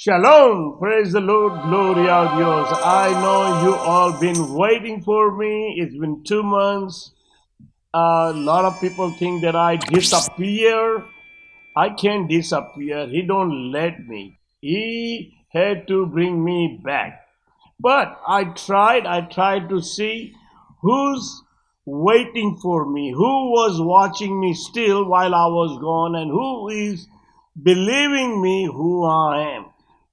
Shalom, praise the Lord, gloria a Dios. I know you all been waiting for me. It's been 2 months. A lot of people think that I disappear. I can't disappear. He don't let me. He had to bring me back. But I tried to see who's waiting for me, who was watching me still while I was gone, and who is believing me who I am.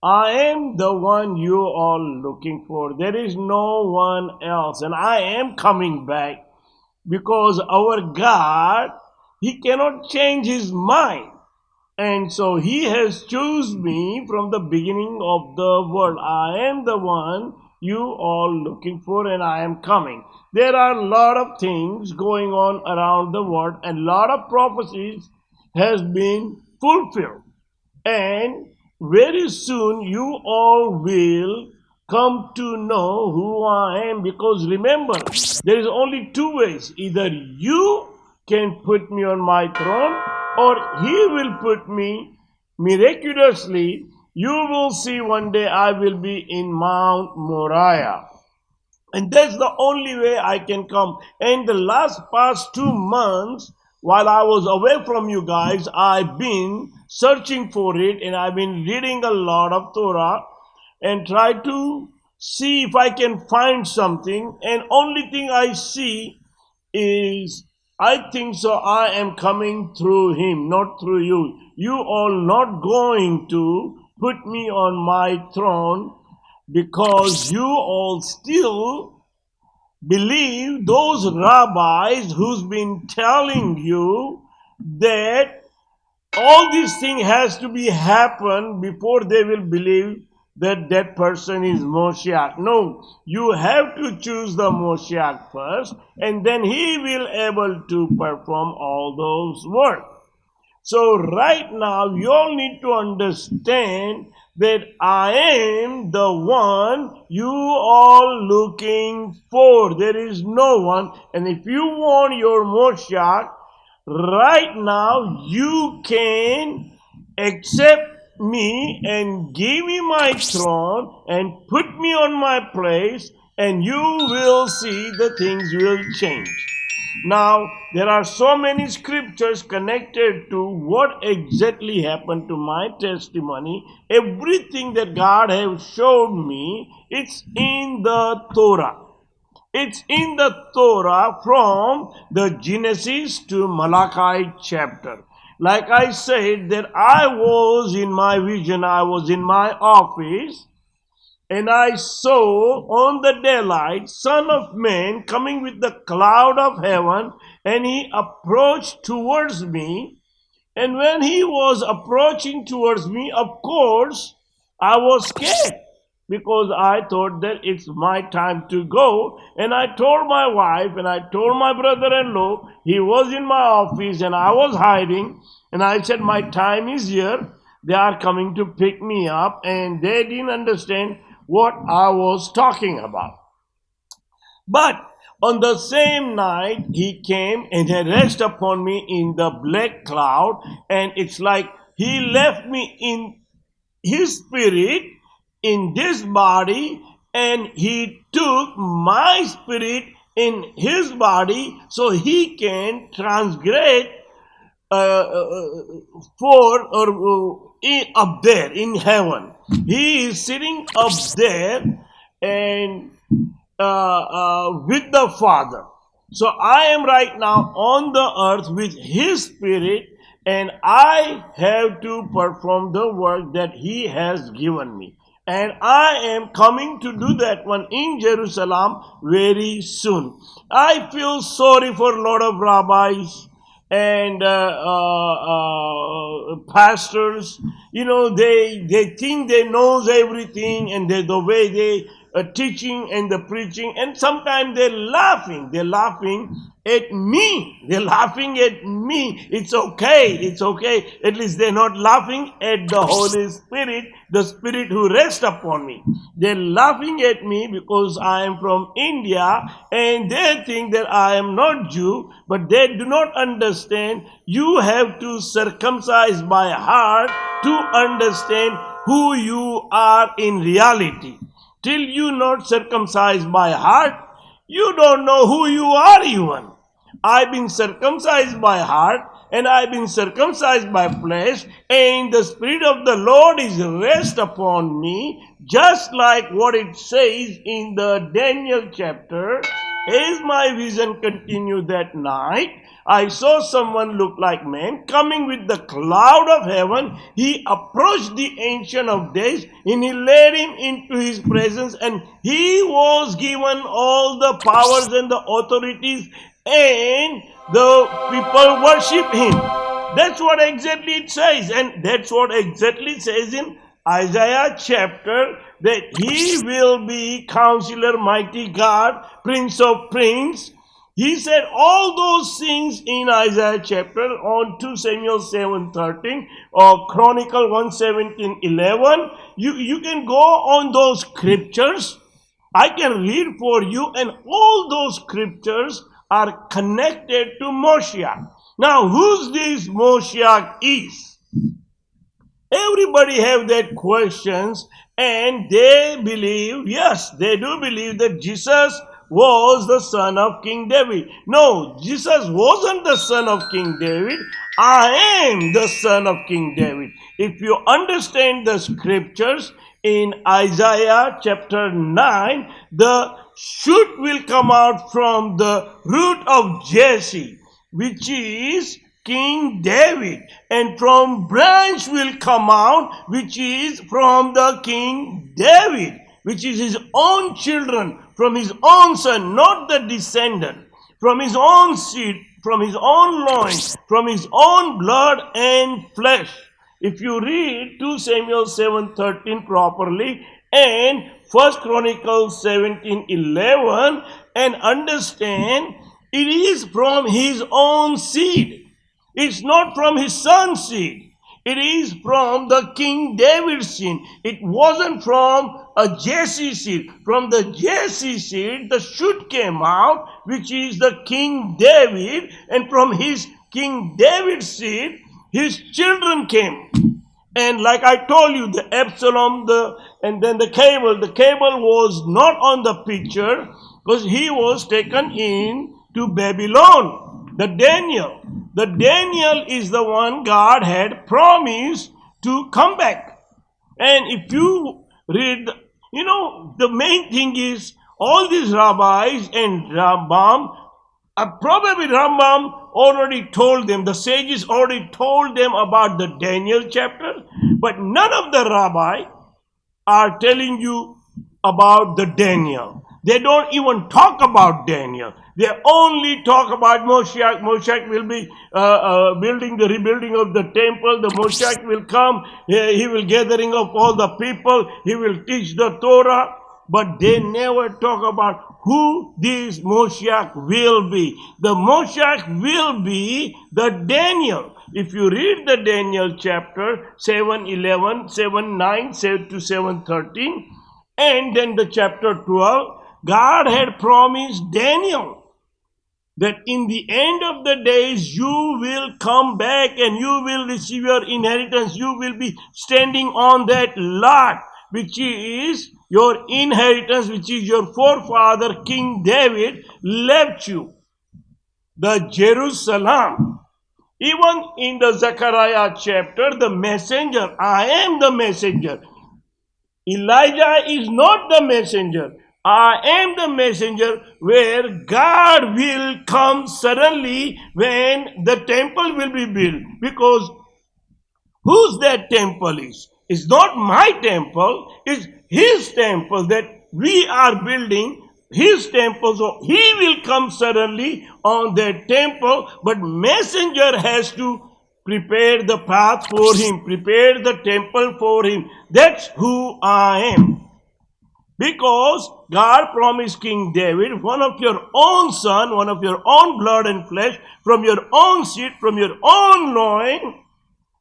I am the one you are looking for. There is no one else, and I am coming back because our God, He cannot change His mind. And so He has chosen me from the beginning of the world. I am the one you are looking for, and I am coming. There are a lot of things going on around the world, and a lot of prophecies has been fulfilled. And very soon you all will come to know who I am, because remember, there is only two ways. Either you can put me on my throne, or He will put me miraculously. You will see one day I will be in Mount Moriah. And that's the only way I can come. And the past 2 months, while I was away from you guys, I've been searching for it, and I've been reading a lot of Torah and try to see if I can find something. And only thing I see is, I think so I am coming through Him, not through you. You all not going to put me on my throne, because you all still believe those rabbis who's been telling you that all these things has to be happen before they will believe that that person is Moshiach. No, you have to choose the Moshiach first, and then he will able to perform all those work. So right now, you all need to understand that I am the one you are looking for. There is no one. And if you want your Moshiach, right now you can accept me and give me my throne and put me on my place, and you will see the things will change. Now, there are so many scriptures connected to what exactly happened to my testimony. Everything that God has showed me, it's in the Torah. It's in the Torah from the Genesis to Malachi chapter. Like I said, that I was in my vision, I was in my office, and I saw on the daylight Son of Man coming with the cloud of heaven, and he approached towards me. And when he was approaching towards me, of course, I was scared, because I thought that it's my time to go. And I told my wife and I told my brother-in-law, he was in my office and I was hiding. And I said, my time is here. They are coming to pick me up. And they didn't understand what I was talking about. But on the same night, he came and he rested upon me in the black cloud, and it's like he left me in his spirit, in this body, and he took my spirit in his body so he can transgress for or up there in heaven. He is sitting up there and with the Father. So I am right now on the earth with His Spirit, and I have to perform the work that He has given me. And I am coming to do that one in Jerusalem very soon. I feel sorry for a lot of rabbis and pastors. You know, they think they knows everything, and the way they teaching and the preaching, and sometimes they're laughing. They're laughing at me. They're laughing at me. It's okay. It's okay. At least they're not laughing at the Holy Spirit, the Spirit who rests upon me. They're laughing at me because I am from India and they think that I am not Jew, but they do not understand. You have to circumcise by heart to understand who you are in reality. Till you not circumcised by heart, you don't know who you are even. I've been circumcised by heart and I've been circumcised by flesh, and the Spirit of the Lord is rest upon me, just like what it says in the Daniel chapter. As my vision continued that night, I saw someone look like man coming with the cloud of heaven. He approached the Ancient of Days and he led him into his presence, and he was given all the powers and the authorities, and the people worship him. That's what exactly it says, and that's what exactly it says in Isaiah chapter, that he will be Counselor, Mighty God, Prince of Prince. He said all those things in Isaiah chapter on 2 Samuel 7:13 or Chronicle 1:17-11. You can go on those scriptures. I can read for you, and all those scriptures are connected to Moshiach. Now, who's this Moshiach is? Everybody have that questions, and they believe, yes, they do believe that Jesus was the son of King David. No, Jesus wasn't the son of King David. I am the son of King David. If you understand the scriptures in Isaiah chapter 9, the shoot will come out from the root of Jesse, which is King David, and from branch will come out, which is from the King David, which is his own children, from his own son, not the descendant, from his own seed, from his own loins, from his own blood and flesh. If you read 2 Samuel 7:13 properly and 1 Chronicles 17:11 and understand, it is from his own seed. It's not from his son's seed. It is from the King David's seed. It wasn't from a Jesse seed. From the Jesse seed, the shoot came out, which is the King David, and from his King David's seed, his children came. And like I told you, the Absalom, and then the cable was not on the picture because he was taken in to Babylon. The Daniel is the one God had promised to come back. And if you read, the main thing is all these rabbis and Rambam, probably Rambam already told them, the sages already told them about the Daniel chapter, but none of the rabbi are telling you about the Daniel. They don't even talk about Daniel. They only talk about Moshiach. Moshiach will be rebuilding of the temple. The Moshiach will come. He will gathering up all the people. He will teach the Torah. But they never talk about who this Moshiach will be. The Moshiach will be the Daniel. If you read the Daniel chapter 7:11, 7:9 to 7:13, and then the chapter 12, God had promised Daniel that in the end of the days you will come back and you will receive your inheritance. You will be standing on that lot, which is your inheritance, which is your forefather King David left you, the Jerusalem. Even in the Zechariah chapter, the messenger, I am the messenger. Elijah is not the messenger. I am the messenger, where God will come suddenly when the temple will be built. Because whose that temple is? It's not my temple, it's his temple that we are building, his temple. So he will come suddenly on that temple, but messenger has to prepare the path for him, prepare the temple for him. That's who I am. Because God promised King David, one of your own son, one of your own blood and flesh, from your own seed, from your own loin,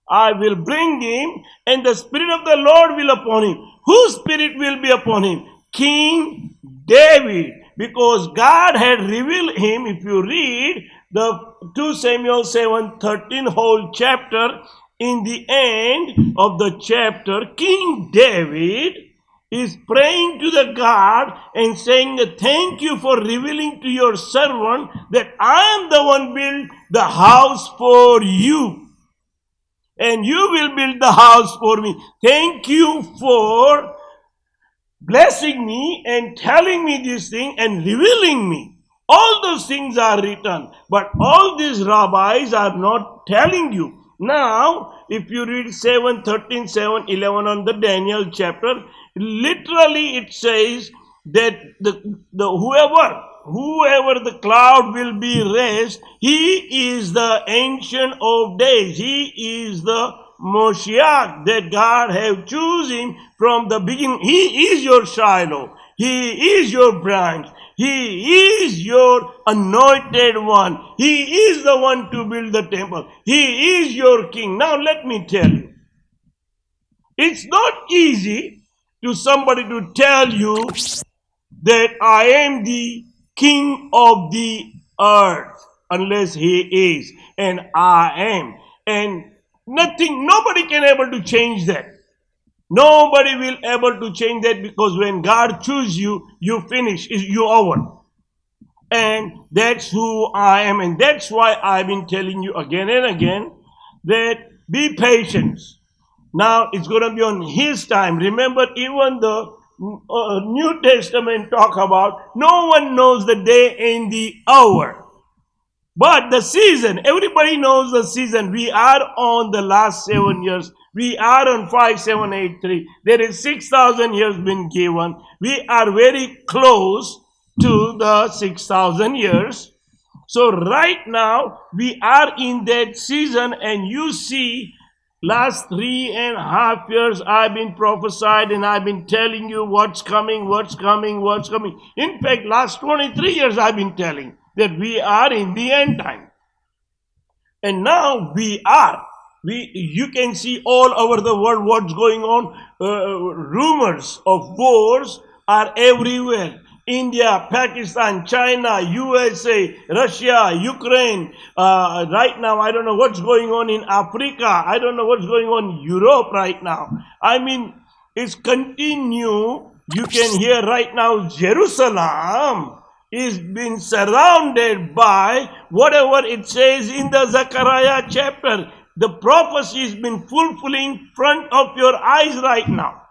I will bring him, and the Spirit of the Lord will upon him. Whose Spirit will be upon him? King David. Because God had revealed him, if you read the 2 Samuel 7:13 whole chapter, in the end of the chapter, King David is praying to the God and saying, thank you for revealing to your servant that I am the one build the house for you. And you will build the house for me. Thank you for blessing me and telling me this thing and revealing me. All those things are written. But all these rabbis are not telling you. Now, if you read 7:13, 7:11 on the Daniel chapter, literally it says that whoever the cloud will be raised, he is the ancient of days. He is the Moshiach that God have chosen from the beginning. He is your Shiloh. He is your branch. He is your anointed one. He is the one to build the temple. He is your king. Now let me tell you, it's not easy to somebody to tell you that I am the king of the earth, unless he is, and I am. And nobody can able to change that. Nobody will able to change that, because when God chooses you, you finish, you over. And that's who I am, and that's why I've been telling you again and again that be patient. Now it's going to be on his time. Remember, even the New Testament talk about no one knows the day and the hour. But the season, everybody knows the season. We are on the last 7 years. We are on 5783. There is 6,000 years been given. We are very close to the 6,000 years. So right now, we are in that season, and you see, last 3.5 years I've been prophesied and I've been telling you what's coming, what's coming, what's coming. In fact, last 23 years I've been telling that we are in the end time. And now we are. You can see all over the world what's going on. Rumors of wars are everywhere. India, Pakistan, China, USA, Russia, Ukraine. Right now, I don't know what's going on in Africa. I don't know what's going on in Europe right now. I mean, it's continue. You can hear right now Jerusalem is being surrounded by whatever it says in the Zechariah chapter. The prophecy has been fulfilling in front of your eyes right now.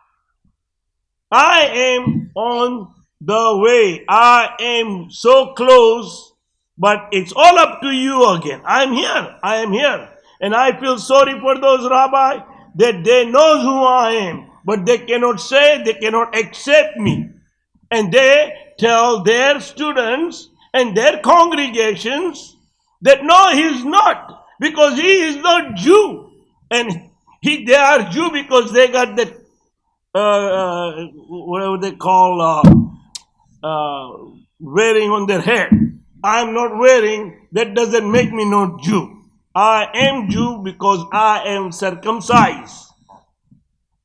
I am on the way. I am so close, but it's all up to you again. I'm here. I am here. And I feel sorry for those rabbis that they know who I am, but they cannot say, they cannot accept me. And they tell their students and their congregations that no, he is not, because he is not Jew. And they are Jew because they got that, whatever they call, wearing on their head. I'm not wearing, that doesn't make me not Jew. I am Jew because I am circumcised.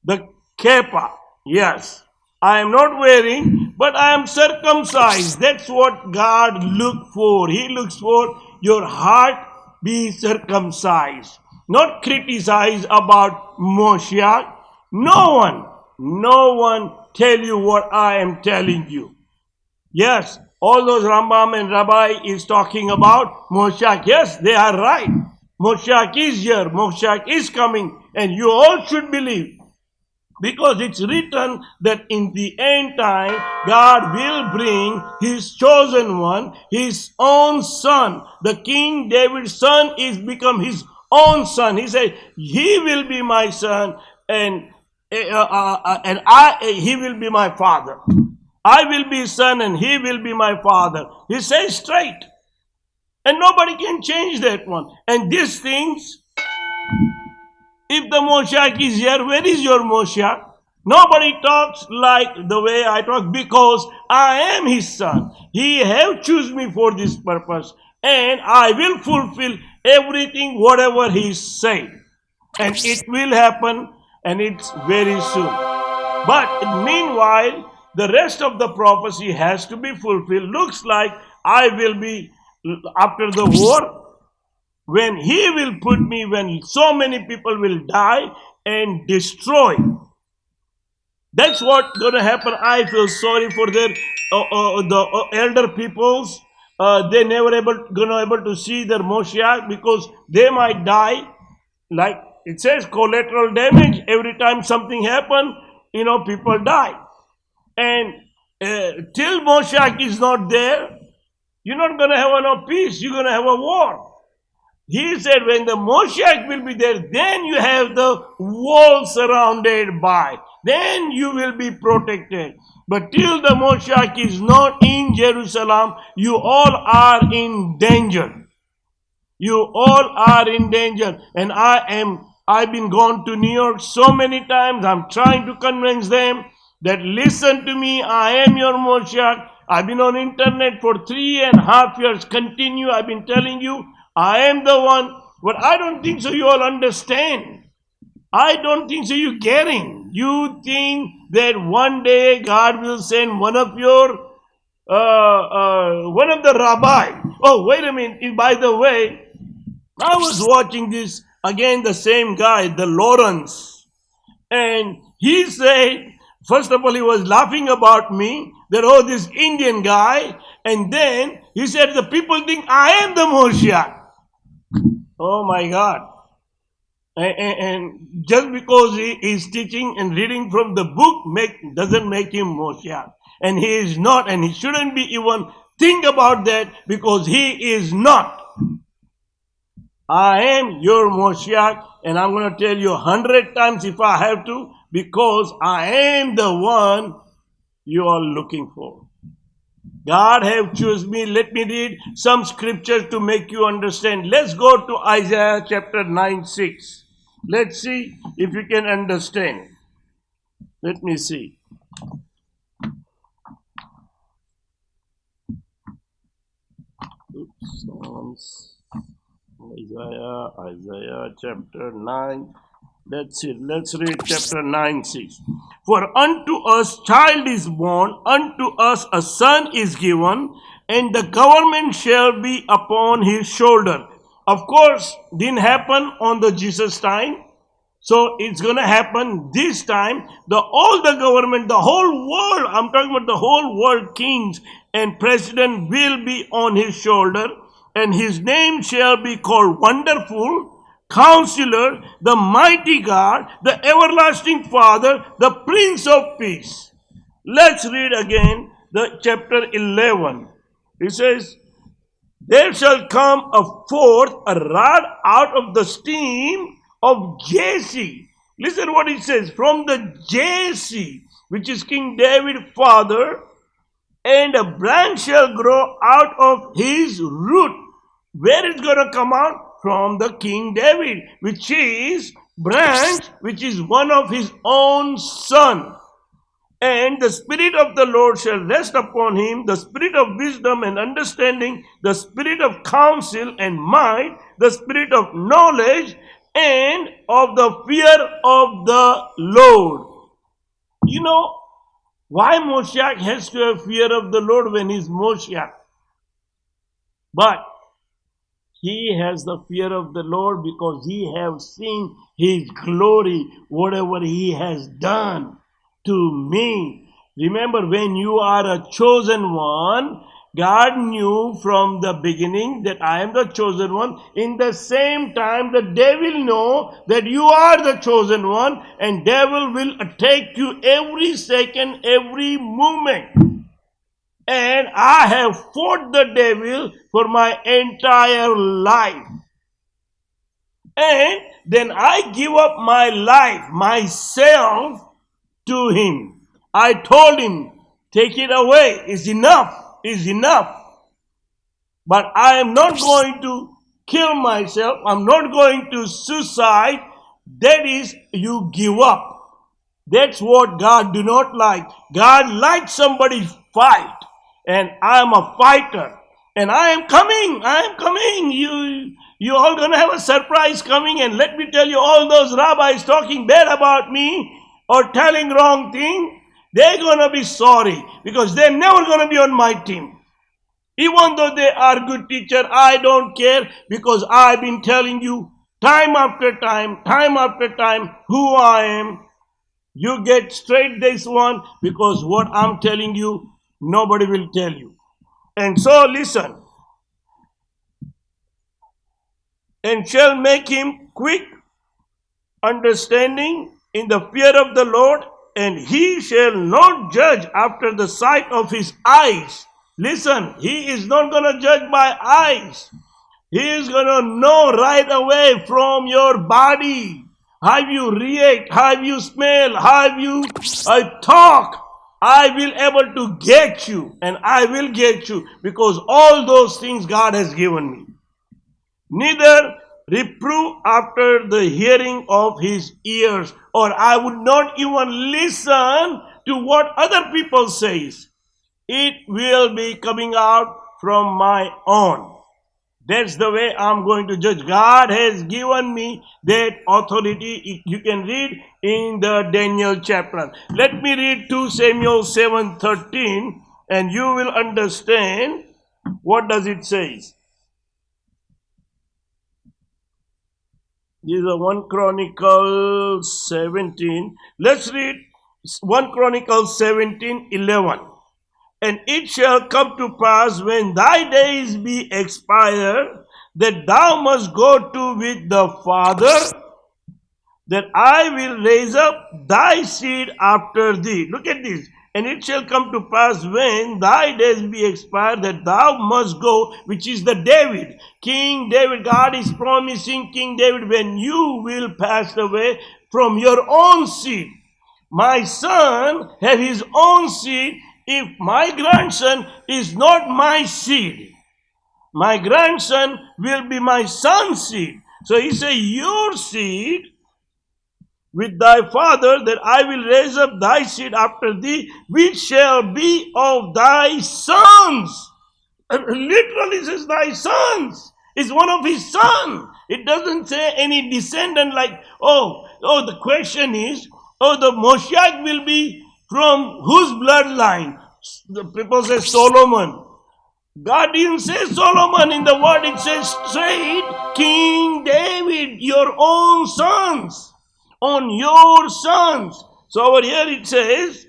The kepa, yes. I am not wearing, but I am circumcised. That's what God looks for. He looks for your heart be circumcised. Not criticize about Moshiach. No one tell you what I am telling you. Yes, all those Rambam and Rabbi is talking about Moshiach. Yes, they are right. Moshiach is here. Moshiach is coming. And you all should believe. Because it's written that in the end time, God will bring his chosen one, his own son. The King David's son is become his own son. He said, he will be my son and he will be my father. I will be son and he will be my father. He says straight. And nobody can change that one. And these things, if the Moshiach is here, where is your Moshiach? Nobody talks like the way I talk because I am his son. He have chosen me for this purpose, and I will fulfill everything whatever he said. And it will happen, and it's very soon. But meanwhile, the rest of the prophecy has to be fulfilled. Looks like I will be after the war, when he will put me, when so many people will die and destroy. That's what gonna happen. I feel sorry for their the elder peoples. They never gonna able to see their Moshiach because they might die. Like it says, collateral damage. Every time something happen, people die. And till Moshiach is not there, you're not gonna have no peace. You're gonna have a war. He said when the Moshiach will be there, then you have the wall surrounded by. Then you will be protected. But till the Moshiach is not in Jerusalem, you all are in danger. You all are in danger. And I've been gone to New York so many times. I'm trying to convince them that listen to me, I am your Moshiach. I've been on internet for 3.5 years. Continue, I've been telling you, I am the one, but I don't think so you all understand. I don't think so you getting. You think that one day God will send one of your, one of the rabbi. Oh, wait a minute. By the way, I was watching this, again the same guy, the Lawrence. And he said, first of all, he was laughing about me, that, oh, this Indian guy. And then he said, the people think I am the Moshiach. Oh my God. And just because he is teaching and reading from the book doesn't make him Moshiach. And he is not, and he shouldn't be even think about that because he is not. I am your Moshiach, and I'm going to tell you 100 times if I have to, because I am the one you are looking for. God have chosen me. Let me read some scriptures to make you understand. Let's go to Isaiah chapter 9:6. Let's see if you can understand. Let me see. Oops, Isaiah chapter 9. Let's read chapter 9:6. For unto us child is born, unto us a son is given, and the government shall be upon his shoulder. Of course, didn't happen on the Jesus time. So it's going to happen this time. All the government, the whole world, I'm talking about the whole world, kings and president will be on his shoulder, and his name shall be called Wonderful, Counselor, the Mighty God, the Everlasting Father, the Prince of Peace. Let's read again the chapter 11. It says, there shall come forth a rod out of the stem of Jesse. Listen what it says. From the Jesse, which is King David's father, and a branch shall grow out of his root. Where is going to come out? From the King David, which is branch, which is one of his own son. And the Spirit of the Lord shall rest upon him, the Spirit of wisdom and understanding, the Spirit of counsel and might, the Spirit of knowledge, and of the fear of the Lord. You know, why Moshiach has to have fear of the Lord when he's Moshiach? But he has the fear of the Lord because he has seen his glory, whatever he has done to me. Remember, when you are a chosen one, God knew from the beginning that I am the chosen one. In the same time, the devil know that you are the chosen one, and devil will attack you every second, every moment. And I have fought the devil for my entire life. And then I give up my life, myself, to him. I told him, take it away. It's enough. It's enough. But I am not going to kill myself. I'm not going to suicide. That is, you give up. That's what God do not like. God likes somebody fight. And I am a fighter. And I am coming. I am coming. You all gonna have a surprise coming. And let me tell you, all those rabbis talking bad about me or telling wrong thing, they're gonna be sorry because they're never gonna be on my team. Even though they are good teacher, I don't care because I've been telling you time after time who I am. You get straight this one because what I'm telling you, nobody will tell you. And so listen. And shall make him quick understanding in the fear of the Lord, and he shall not judge after the sight of his eyes. Listen, he is not going to judge by eyes. He is going to know right away from your body. How you react, how you smell, how you talk. I will able to get you, and I will get you because all those things God has given me. Neither reprove after the hearing of his ears, or I would not even listen to what other people says. It will be coming out from my own. That's the way I'm going to judge. God has given me that authority. You can read in the Daniel chapter. Let me read 2 Samuel 7:13 and you will understand what does it say. This is 1 Chronicles 17. Let's read 1 Chronicles 17:11. And it shall come to pass when thy days be expired, that thou must go to with the father, that I will raise up thy seed after thee. Look at this. And it shall come to pass when thy days be expired, that thou must go, which is the David. King David, God is promising King David, when you will pass away from your own seed. My son have his own seed. If my grandson is not my seed, my grandson will be my son's seed. So he said, your seed with thy father, that I will raise up thy seed after thee, which shall be of thy sons. Literally says thy sons. It's one of his sons. It doesn't say any descendant like, the question is, the Moshiach will be from whose bloodline? The people say Solomon. God didn't say Solomon in the word. It says straight King David, your own sons. On your sons. So over here it says,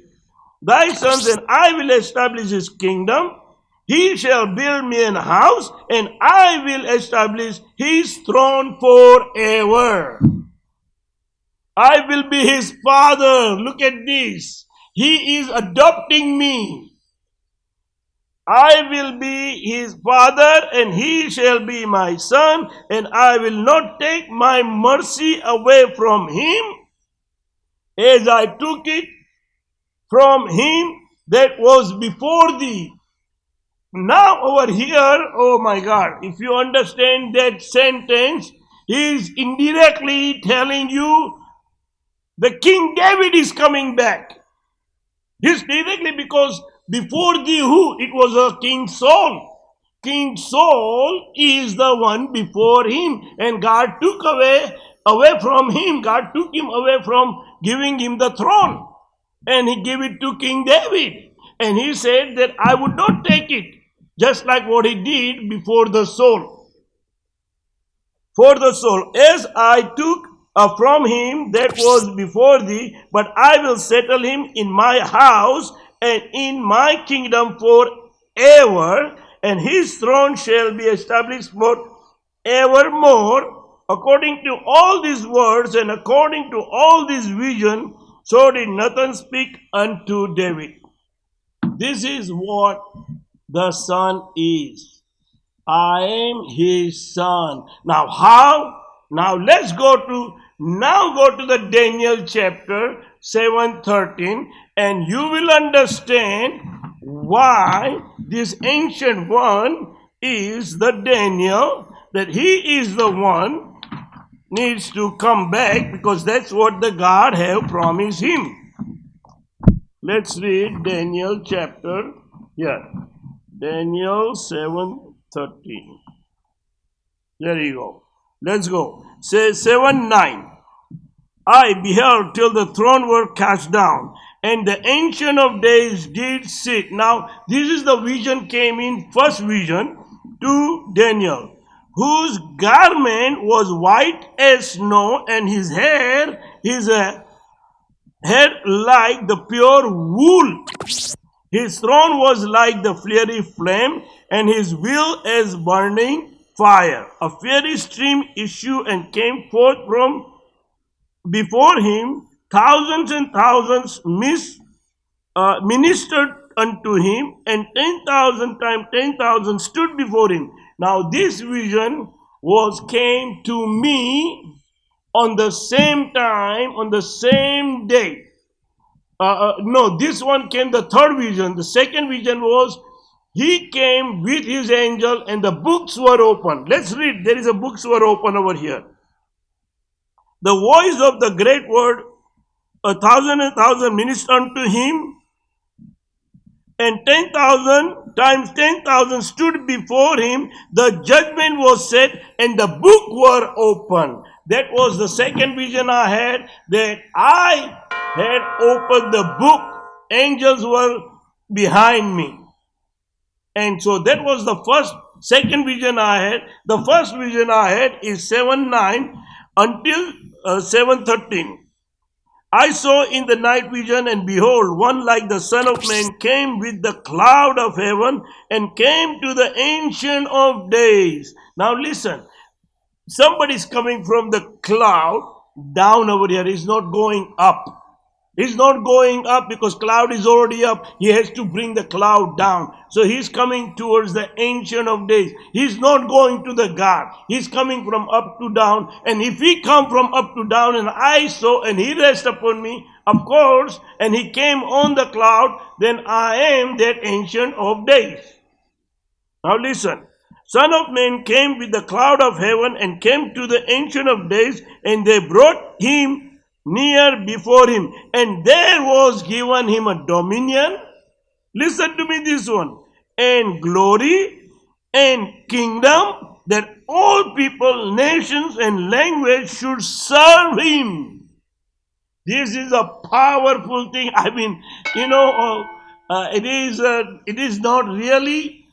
thy sons, and I will establish his kingdom. He shall build me an house, and I will establish his throne forever. I will be his father. Look at this. He is adopting me. I will be his father, and he shall be my son, and I will not take my mercy away from him, as I took it from him that was before thee. Now over here, oh my God, if you understand that sentence, he is indirectly telling you the King David is coming back. He's directly because before thee who? It was a King Saul. King Saul is the one before him, and God took away from him. God took him away from giving him the throne, and he gave it to King David. And he said that I would not take it, just like what he did before the Saul. For the Saul, as I took from him that was before thee, but I will settle him in my house and in my kingdom forever, and his throne shall be established for evermore. According to all these words and according to all this vision, so did Nathan speak unto David. This is what the Son is. I am his son. Now how? Now let's go to the Daniel chapter 7:13, and you will understand why this ancient one is the Daniel, that he is the one needs to come back, because that's what the God have promised him. Let's read Daniel chapter here. Daniel 7:13. There you go. Let's go. Say 7:9. I beheld till the throne were cast down, and the Ancient of Days did sit. Now, this is the vision came in first vision to Daniel, whose garment was white as snow, and his hair, his head like the pure wool. His throne was like the fiery flame, and his wheel as burning fire. A fiery stream issued and came forth from before him. Thousands and thousands ministered unto him, and 10,000 times 10,000 stood before him. Now this vision came to me on the same time, on the same day. No, this one came the third vision. The second vision was he came with his angel and the books were open. Let's read. There is a books were open over here. The voice of the great word, 1,000 and 1,000 ministered unto him, and 10,000 times 10,000 stood before him. The judgment was set, and the book were open. That was the second vision I had, that I had opened the book. Angels were behind me. And so that was the second vision I had. The first vision I had is 7:9 until 7:13. I saw in the night vision, and behold, one like the Son of Man came with the cloud of heaven and came to the Ancient of Days. Now listen, somebody's coming from the cloud down over here. He's not going up. He's not going up because cloud is already up. He has to bring the cloud down. So he's coming towards the Ancient of Days. He's not going to the God. He's coming from up to down. And if he come from up to down, and I saw, and he rest upon me, of course, and he came on the cloud, then I am that Ancient of Days. Now listen. Son of Man came with the cloud of heaven and came to the Ancient of Days, and they brought him near before him, and there was given him a dominion. Listen to me this one. And glory and kingdom, that all people, nations, and language should serve him. This is a powerful thing. I mean, it is not really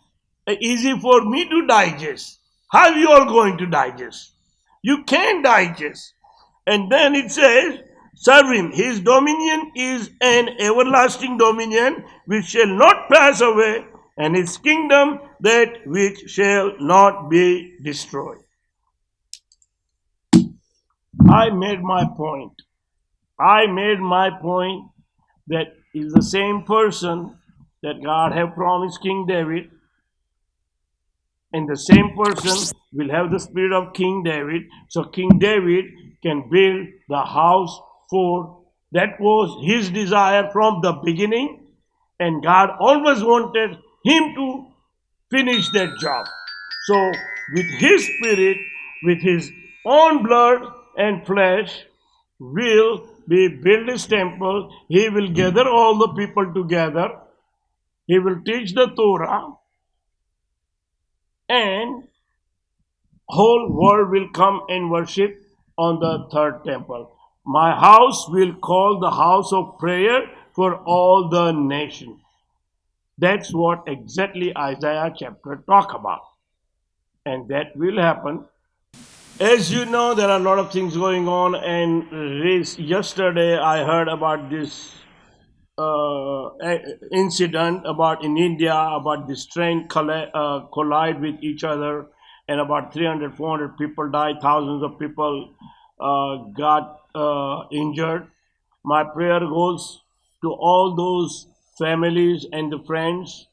easy for me to digest. How are you all going to digest? You can't digest. And then it says, serve him. His dominion is an everlasting dominion which shall not pass away, and his kingdom that which shall not be destroyed. I made my point. I made my point that is the same person that God have promised King David, and the same person will have the spirit of King David. So King David can build the house for, that was his desire from the beginning, and God always wanted him to finish that job. So with his spirit, with his own blood and flesh, will be build his temple. He will gather all the people together. He will teach the Torah, and whole world will come and worship on the third temple. My house will call the house of prayer for all the nations. That's what exactly Isaiah chapter talk about. And that will happen. As you know, there are a lot of things going on, and yesterday I heard about this incident about in India, about this train collide with each other, and about 300, 400 people died, thousands of people got injured. My prayer goes to all those families and the friends,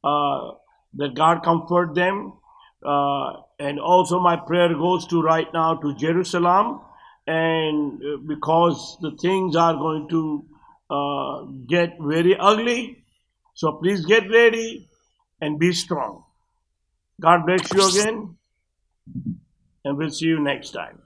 that God comfort them. And also my prayer goes to right now to Jerusalem, and because the things are going to get very ugly. So please get ready and be strong. God bless you again, and we'll see you next time.